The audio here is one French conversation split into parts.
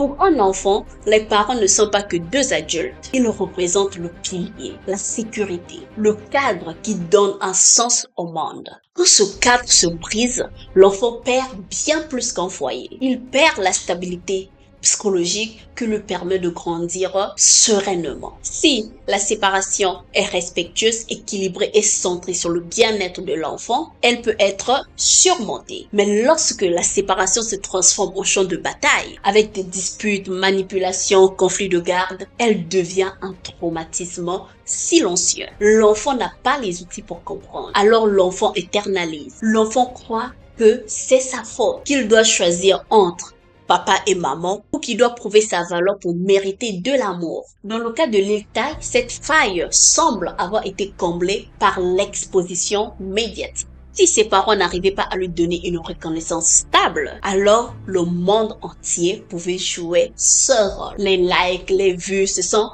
Pour un enfant, les parents ne sont pas que deux adultes. Ils représentent le pilier, la sécurité, le cadre qui donne un sens au monde. Quand ce cadre se brise, l'enfant perd bien plus qu'un foyer. Il perd la stabilité psychologique qui lui permet de grandir sereinement. Si la séparation est respectueuse, équilibrée et centrée sur le bien-être de l'enfant, elle peut être surmontée. Mais lorsque la séparation se transforme en champ de bataille, avec des disputes, manipulations, conflits de garde, elle devient un traumatisme silencieux. L'enfant n'a pas les outils pour comprendre. Alors l'enfant éternalise. L'enfant croit que c'est sa faute, qu'il doit choisir entre papa et maman, ou qui doit prouver sa valeur pour mériter de l'amour. Dans le cas de Lil Tay, cette faille semble avoir été comblée par l'exposition médiatique. Si ses parents n'arrivaient pas à lui donner une reconnaissance stable, alors le monde entier pouvait jouer ce rôle. Les likes, les vues se sont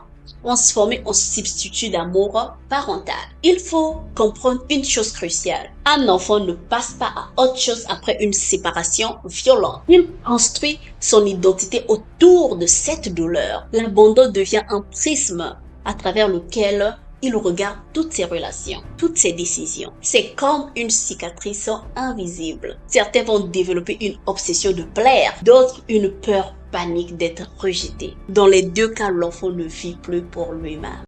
transformés en substitut d'amour parental. Il faut comprendre une chose cruciale. Un enfant ne passe pas à autre chose après une séparation violente. Il construit son identité autour de cette douleur. L'abandon devient un prisme à travers lequel il regarde toutes ses relations, toutes ses décisions. C'est comme une cicatrice invisible. Certains vont développer une obsession de plaire, d'autres une peur panique d'être rejeté. Dans les deux cas, l'enfant ne vit plus pour lui-même.